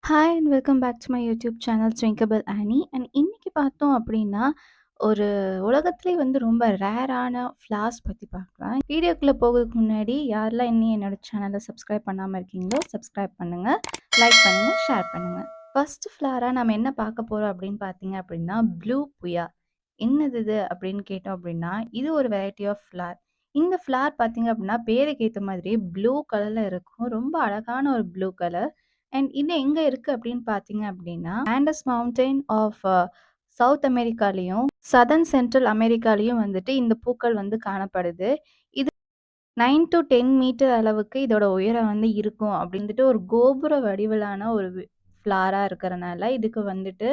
Hi and welcome back to my YouTube channel drinkable Annie. And இன்னைக்கு பார்த்தோம் அப்படின்னா, ஒரு உலகத்திலே வந்து ரொம்ப ரேரான ஃப்ளார்ஸ் பத்தி பார்க்கலாம். வீடியோக்குள்ள போகறதுக்கு முன்னாடி யாரெல்லாம் இன்னும் என்னோட சேனலை சப்ஸ்கிரைப் பண்ணாம இருக்கீங்களோ, சப்ஸ்கிரைப் பண்ணுங்க, லைக் பண்ணுங்க, ஷேர் பண்ணுங்க. ஃபர்ஸ்ட் ஃப்ளாரா நம்ம என்ன பார்க்க போறோம் அப்படின்னு பார்த்தீங்க அப்படின்னா, ப்ளூ புயா. என்னது இது அப்படின்னு கேட்டோம் அப்படின்னா, இது ஒரு வெரைட்டி ஆஃப் ஃப்ளார். இந்த ஃப்ளார் பார்த்தீங்க அப்படின்னா, பேருக்கு ஏத்த மாதிரி ப்ளூ கலர்ல இருக்கும். ரொம்ப அழகான ஒரு ப்ளூ கலர். அண்ட் இது எங்க இருக்கு அப்படின்னு பார்த்தீங்க அப்படின்னா, ஆண்டஸ் மவுண்டைன் ஆஃப் சவுத் அமெரிக்காலயும், சதர்ன் சென்ட்ரல் அமெரிக்காலயும் வந்துட்டு இந்த பூக்கள் வந்து காணப்படுது. இது 9 டூ 10 மீட்டர் அளவுக்கு இதோட உயரம் வந்து இருக்கும் அப்படின்ட்டு ஒரு கோபுர வடிவிலான ஒரு ஃப்ளாரா இருக்கறனால, இதுக்கு வந்துட்டு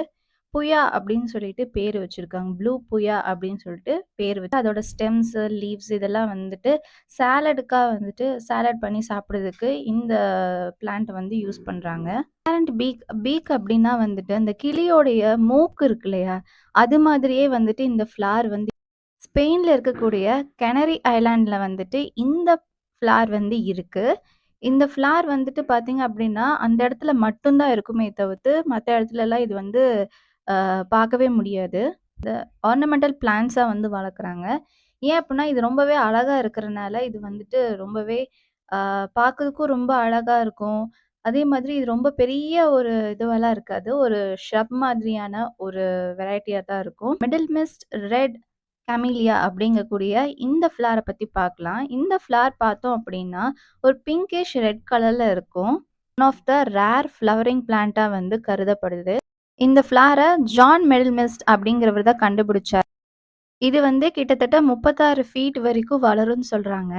புயா அப்படின்னு சொல்லிட்டு பேர் வச்சிருக்காங்க. ப்ளூ புயா அப்படின்னு சொல்லிட்டு பேர் வச்சு அதோட ஸ்டெம்ஸ், லீவ்ஸ் இதெல்லாம் வந்துட்டு சாலடுக்கா வந்துட்டு சாலட் பண்ணி சாப்பிடுறதுக்கு இந்த பிளான்ட் வந்து யூஸ் பண்றாங்க. பேரண்ட் பீக் பீக் அப்படின்னா வந்துட்டு அந்த கிளியோடைய மூக்கு இருக்கு இல்லையா? அது மாதிரியே வந்துட்டு இந்த ஃப்ளார் வந்து ஸ்பெயின்ல இருக்கக்கூடிய கெனரி ஐலாண்ட்ல வந்துட்டு இந்த ஃப்ளார் வந்து இருக்கு. இந்த ஃப்ளார் வந்துட்டு பார்த்தீங்க அப்படின்னா, அந்த இடத்துல மட்டும் தான் இருக்குமே தவிர்த்து, மத்த இடத்துலலாம் இது வந்து பார்க்கவே முடியாது. ஆர்னமெண்டல் பிளான்ட்ஸா வந்து வளர்க்குறாங்க. ஏன் அப்புட்னா, இது ரொம்பவே அழகா இருக்கிறனால, இது வந்துட்டு ரொம்பவே அ பார்க்கறதுக்கும் ரொம்ப அழகா இருக்கும். அதே மாதிரி இது ரொம்ப பெரிய ஒரு இதுவெல்லாம் இருக்காது. ஒரு ஷ்ரப் மாதிரியான ஒரு வெரைட்டியா தான் இருக்கும். மிடில் மிஸ்ட் ரெட் கமீலியா அப்படிங்கக்கூடிய இந்த ஃப்ளார பத்தி பார்க்கலாம். இந்த ஃப்ளார் பார்த்தோம் அப்படின்னா, ஒரு பிங்கிஷ் ரெட் கலர்ல இருக்கும். One of the rare flowering பிளான்ட்டா வந்து கருதப்படுது. இந்த ஃப்ளார ஜான் மெடல்மிஸ்ட் அப்படிங்கிறவர் தான் கண்டுபிடிச்சார். இது வந்து கிட்டத்தட்ட 36 ஃபீட் வரைக்கும் வளரும்னு சொல்றாங்க.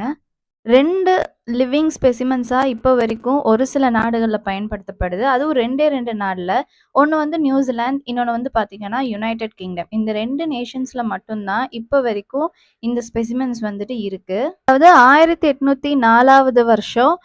2 லிவிங் ஸ்பெசிமென்ஸா இப்போ வரைக்கும் ஒரு சில நாடுகள்ல பயன்படுத்தப்படுது. அதுவும் 2 நாடுல. ஒண்ணு வந்து நியூசிலாந்து, இன்னொன்னு வந்து பார்த்தீங்கன்னா, யுனைட்டட் கிங்டம். இந்த 2 நேஷன்ஸ்ல மட்டும் தான் இப்போ வரைக்கும் இந்த ஸ்பெசிமென்ஸ் வந்துட்டு இருக்கு. அதாவது 1804வது வருஷம்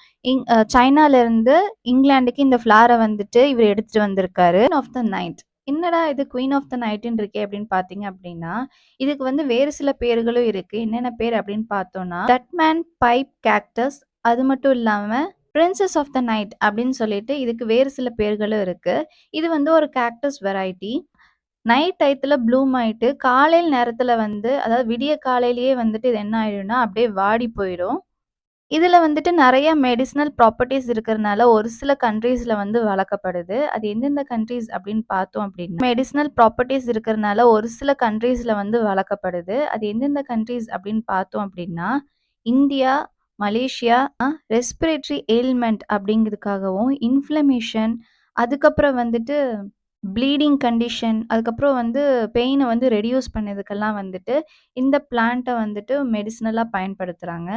சைனாலேருந்து இங்கிலாந்துக்கு இந்த ஃப்ளார வந்துட்டு இவரு எடுத்துட்டு வந்திருக்காரு. Of the night. என்னடா இது குயின் ஆஃப் த நைட்ன்னு இருக்கே அப்படின்னு பார்த்தீங்க அப்படின்னா, இதுக்கு வந்து வேறு சில பேர்களும் இருக்கு. என்னென்ன பேர் அப்படின்னு பார்த்தோம்னா, டட்மேன் பைப் கேக்டஸ். அது மட்டும் இல்லாம பிரின்சஸ் ஆஃப் த நைட் அப்படின்னு சொல்லிட்டு இதுக்கு வேறு சில பேர்களும் இருக்கு. இது வந்து ஒரு கேக்டஸ் வெரைட்டி. நைட் டயத்துல ப்ளூம் ஆயிட்டு, காலையில நேரத்துல வந்து அதாவது விடிய காலையிலேயே வந்துட்டு இது என்ன ஆயிடும்னா, அப்படியே வாடி போயிரும். இதுல வந்துட்டு நெறைய மெடிசினல் ப்ராப்பர்ட்டீஸ் இருக்கிறனால ஒரு சில கண்ட்ரீஸ்ல வந்து வளர்க்கப்படுது. அது எந்தெந்த கண்ட்ரீஸ் அப்படின்னு பார்த்தோம் அப்படின்னா, மெடிசினல் ப்ராப்பர்ட்டீஸ் இருக்கிறனால ஒரு சில கண்ட்ரீஸ்ல வந்து வளர்க்கப்படுது. அது எந்தெந்த கண்ட்ரீஸ் அப்படின்னு பார்த்தோம் அப்படின்னா, இந்தியா, மலேசியா, ரெஸ்பிரேட்டரி எயில்மென்ட் அப்படிங்கிறதுக்காகவும், இன்ஃப்ளமேஷன், அதுக்கப்புறம் வந்துட்டு ப்ளீடிங் கண்டிஷன், அதுக்கப்புறம் வந்து பெயின வந்து ரெடியூஸ் பண்ணதுக்கெல்லாம் வந்துட்டு இந்த பிளான்ட்ட வந்துட்டு மெடிசினலா பயன்படுத்துறாங்க.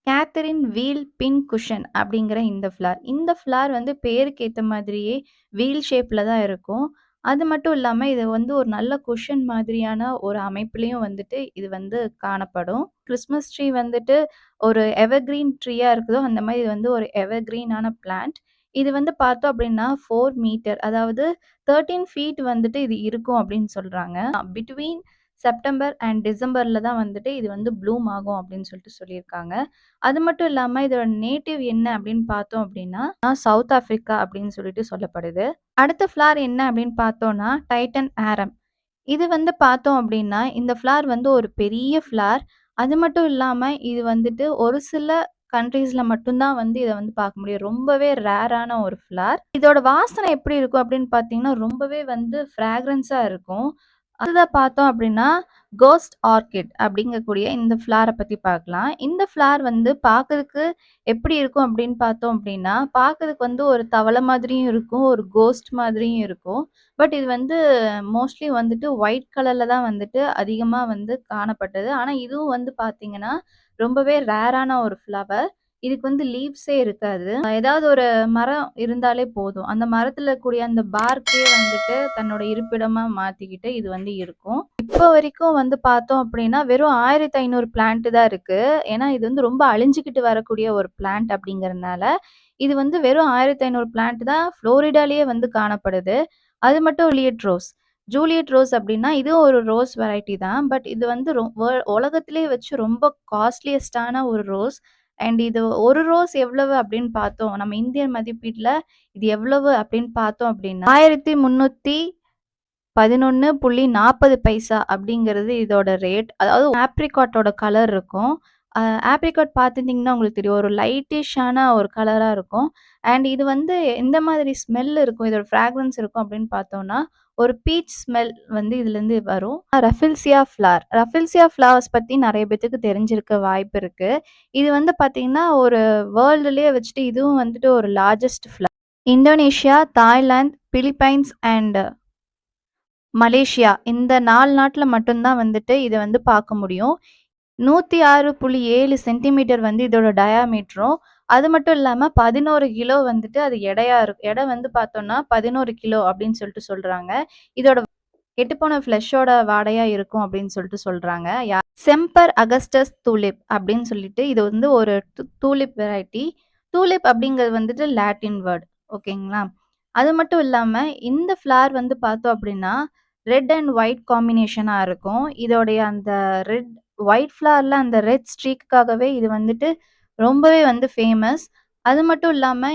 கேத்தரின் வீல் பின் குஷன் அப்படிங்கிற இந்த ஃப்ளார். இந்த ஃப்ளார் வந்து பேருக்கு ஏத்த மாதிரியே வீல் ஷேப்ல தான் இருக்கும். அது மட்டும் இல்லாம இது வந்து ஒரு நல்ல குஷன் மாதிரியான ஒரு அமைப்பிலயும் வந்துட்டு இது வந்து காணப்படும். கிறிஸ்மஸ் ட்ரீ வந்துட்டு ஒரு எவர்கிரீன் ட்ரீயா இருக்குதோ, அந்த மாரி இது வந்து ஒரு எவர்கிரீனான பிளான்ட். இது வந்து பார்த்தோம் அப்படின்னா 4 மீட்டர் அதாவது 13 ஃபீட் வந்துட்டு இது இருக்கும் அப்படின்னு சொல்றாங்க. பிட்வீன் செப்டம்பர் அண்ட் டிசம்பர்ல தான் வந்துட்டு இது வந்து ப்ளூம் ஆகும் அப்படின்னு சொல்லிட்டு சொல்லியிருக்காங்க. அது மட்டும் இல்லாம இதோட நேட்டிவ் என்ன அப்படின்னு பார்த்தோம் அப்படின்னா, சவுத் ஆஃப்ரிக்கா அப்படின்னு சொல்லிட்டு சொல்லப்படுது. அடுத்த ஃப்ளார் என்ன அப்படின்னு பார்த்தோம்னா, டைட்டன் ஆரம். இது வந்து பார்த்தோம் அப்படின்னா, இந்த ஃப்ளார் வந்து ஒரு பெரிய ஃப்ளார். அது மட்டும் இல்லாம இது வந்துட்டு ஒரு சில கண்ட்ரீஸ்ல மட்டும் தான் வந்து இத வந்து பார்க்க முடியும். ரொம்பவே ரேரான ஒரு ஃப்ளார். இதோட வாசனை எப்படி இருக்கும் அப்படின்னு பார்த்தீங்கன்னா, ரொம்பவே வந்து ஃப்ராக்ரன்ஸா இருக்கும். அடுத்ததா பார்த்தோம் அப்படின்னா, கோஸ்ட் ஆர்க்கிட் அப்படிங்கக்கூடிய இந்த ஃப்ளார பத்தி பார்க்கலாம். இந்த ஃப்ளார் வந்து பார்க்கறதுக்கு எப்படி இருக்கும் அப்படின்னு பார்த்தோம் அப்படின்னா, பார்க்கறதுக்கு வந்து ஒரு தவளை மாதிரியும் இருக்கும், ஒரு கோஸ்ட் மாதிரியும் இருக்கும். பட் இது வந்து மோஸ்ட்லி வந்துட்டு ஒயிட் கலர்ல தான் வந்துட்டு அதிகமா வந்து காணப்பட்டது. ஆனா இதுவும் வந்து பார்த்தீங்கன்னா, ரொம்பவே ரேரான ஒரு ஃப்ளவர். இதுக்கு வந்து லீவ்ஸே இருக்காது. ஏதாவது ஒரு மரம் இருந்தாலே போதும். அந்த மரத்துல இருக்கக்கூடிய அந்த பார்க்கே வந்துட்டு தன்னோட இருப்பிடமா மாத்திக்கிட்டு இது வந்து இருக்கும். இப்போ வரைக்கும் வந்து பார்த்தோம் அப்படின்னா, வெறும் 1500 பிளான்ட் தான் இருக்கு. ஏன்னா இது வந்து ரொம்ப அழிஞ்சுகிட்டு வரக்கூடிய ஒரு பிளான்ட் அப்படிங்கிறனால, இது வந்து வெறும் 1500 பிளான்ட் தான் ஃப்ளோரிடாலயே வந்து காணப்படுது. அது மட்டும் ஜூலியட் ரோஸ் அப்படின்னா, இதுவும் ஒரு ரோஸ் வெரைட்டி தான். பட் இது வந்து உலகத்திலேயே வச்சு ரொம்ப காஸ்ட்லியஸ்ட்டான ஒரு ரோஸ். அண்ட் இது 1 ரோஸ் எவ்வளவு அப்படின்னு பார்த்தோம். நம்ம இந்தியன் மதிப்பீட்ல இது எவ்வளவு அப்படின்னு பார்த்தோம் அப்படின்னா, ரூ. 1311.40 அப்படிங்கிறது இதோட ரேட். அதாவது ஆப்ரிகாட்டோட கலர் இருக்கும். அ ஆப்ரிகாட் பார்த்துருந்தீங்கன்னா உங்களுக்கு தெரியும். ஒரு லைட்டிஷான ஒரு கலரா இருக்கும். அண்ட் இது வந்து எந்த மாதிரி ஸ்மெல் இருக்கும், இதோட ஃப்ராக்ரன்ஸ் இருக்கும் அப்படின்னு பார்த்தோம்னா, ஒரு பீச் ஸ்மெல் வந்து இதுலேருந்து வரும். ரஃபில்சியா ஃப்ளவர். ரஃபில்சியா ஃப்ளவர்ஸ் பத்தி நெறைய பேத்துக்கு தெரிஞ்சிருக்க வாய்ப்பு இருக்கு. இது வந்து பார்த்தீங்கன்னா, ஒரு வேர்ல்டுலயே வச்சுட்டு இதுவும் வந்துட்டு ஒரு largest flower. Indonesia, Thailand, Philippines and Malaysia இந்த 4 நாட்ல மட்டும் தான் வந்துட்டு இத வந்து பார்க்க முடியும். 106.7 சென்டிமீட்டர் வந்து இதோட டயாமீட்டரும். அது மட்டும் இல்லாம 11 கிலோ வந்துட்டு அது எடையா எடை வந்து பார்த்தோம்னா 11 கிலோ அப்படின்னு சொல்லிட்டு சொல்றாங்க. இதோட கெட்டுப்போன ஃப்ளஷோட வாடையா இருக்கும் அப்படின்னு சொல்லிட்டு சொல்றாங்க. செம்பர் அகஸ்டஸ் தூலிப் அப்படின்னு சொல்லிட்டு இது வந்து ஒரு தூலிப் வெரைட்டி. தூலிப் அப்படிங்கிறது வந்துட்டு லாட்டின் வேர்ட். ஓகேங்களா? அது மட்டும் இல்லாம இந்த ஃப்ளவர் வந்து பார்த்தோம் அப்படின்னா, ரெட் அண்ட் ஒயிட் காம்பினேஷனா இருக்கும். இதோடைய அந்த ரெட் ஒயிட் ஃப்ளவர்ல அந்த ரெட் ஸ்ட்ரீக்குக்காகவே இது வந்துட்டு ரொம்பவே வந்து ஃபேமஸ். அது மட்டும் இல்லாம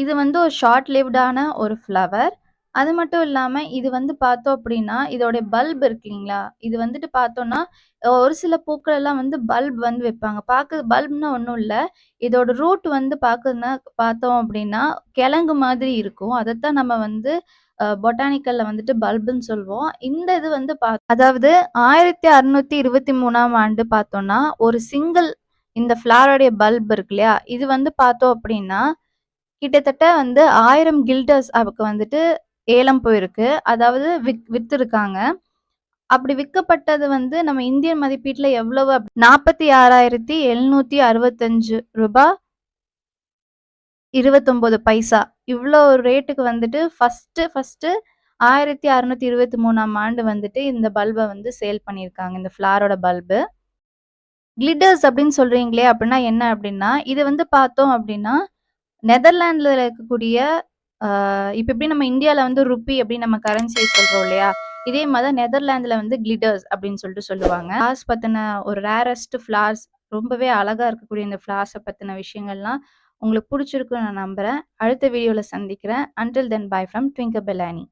இது வந்து ஒரு ஷார்ட் லிவ்டான ஒரு ஃப்ளவர். அது மட்டும் இல்லாம இது வந்து பார்த்தோம் அப்படின்னா, இதோடைய பல்ப் இருக்கு இல்லீங்களா? இது வந்துட்டு பார்த்தோம்னா, ஒரு சில பூக்கள் எல்லாம் வந்து பல்ப் வந்து வைப்பாங்க. பல்ப்னா ஒண்ணும் இல்ல. இதோட ரூட் வந்து பார்த்தோம் அப்படின்னா, கிழங்கு மாதிரி இருக்கும். அதத்தான் நம்ம வந்து பொட்டானிக்கல்ல வந்துட்டு பல்புன்னு சொல்வோம். இந்த இது வந்து அதாவது 1623ஆம் ஆண்டு பார்த்தோம்னா, ஒரு சிங்கிள் இந்த ஃப்ளாரோடைய பல்ப் இருக்கு இல்லையா? இது வந்து பார்த்தோம் அப்படின்னா, கிட்டத்தட்ட வந்து 1000 கில்டர்ஸ் அதுக்கு வந்துட்டு ஏலம் போயிருக்கு. அதாவது வித்திருக்காங்க. அப்படி விக்கப்பட்டது வந்து நம்ம இந்தியன் மதிப்பீட்ல எவ்வளவு ரூ. 46,765 29 பைசா. இவ்ளோ ஒரு ரேட்டுக்கு வந்துட்டு ஃபர்ஸ்ட்டு 1623ஆம் ஆண்டு வந்துட்டு இந்த பல்ப வந்து சேல் பண்ணியிருக்காங்க. இந்த ஃப்ளாரோட பல்பு. கிளிட்டர்ஸ் அப்படின்னு சொல்றீங்களே அப்படின்னா என்ன அப்படின்னா, இது வந்து பார்த்தோம் அப்படின்னா, நெதர்லாண்ட்ல இருக்கக்கூடிய இப்ப எப்படி நம்ம இந்தியால வந்து ருப்பி அப்படின்னு நம்ம கரன்சிய சொல்றோம் இல்லையா? இதே மாரி தான் நெதர்லாந்துல வந்து கிளிட்டர்ஸ் அப்படின்னு சொல்லிட்டு சொல்லுவாங்க. ஃப்ளார்ஸ் பத்தின ஒரு ரேரஸ்ட் ஃப்ளார்ஸ் ரொம்பவே அழகா இருக்கக்கூடிய இந்த ஃப்ளார்ஸ பத்தின விஷயங்கள்லாம் உங்களுக்கு புடிச்சிருக்கும்னு நான் நம்புறேன். அடுத்த வீடியோல சந்திக்கிறேன். அன்டில் தென் பை ஃப்ரம் ட்விங்கர் பெலானி.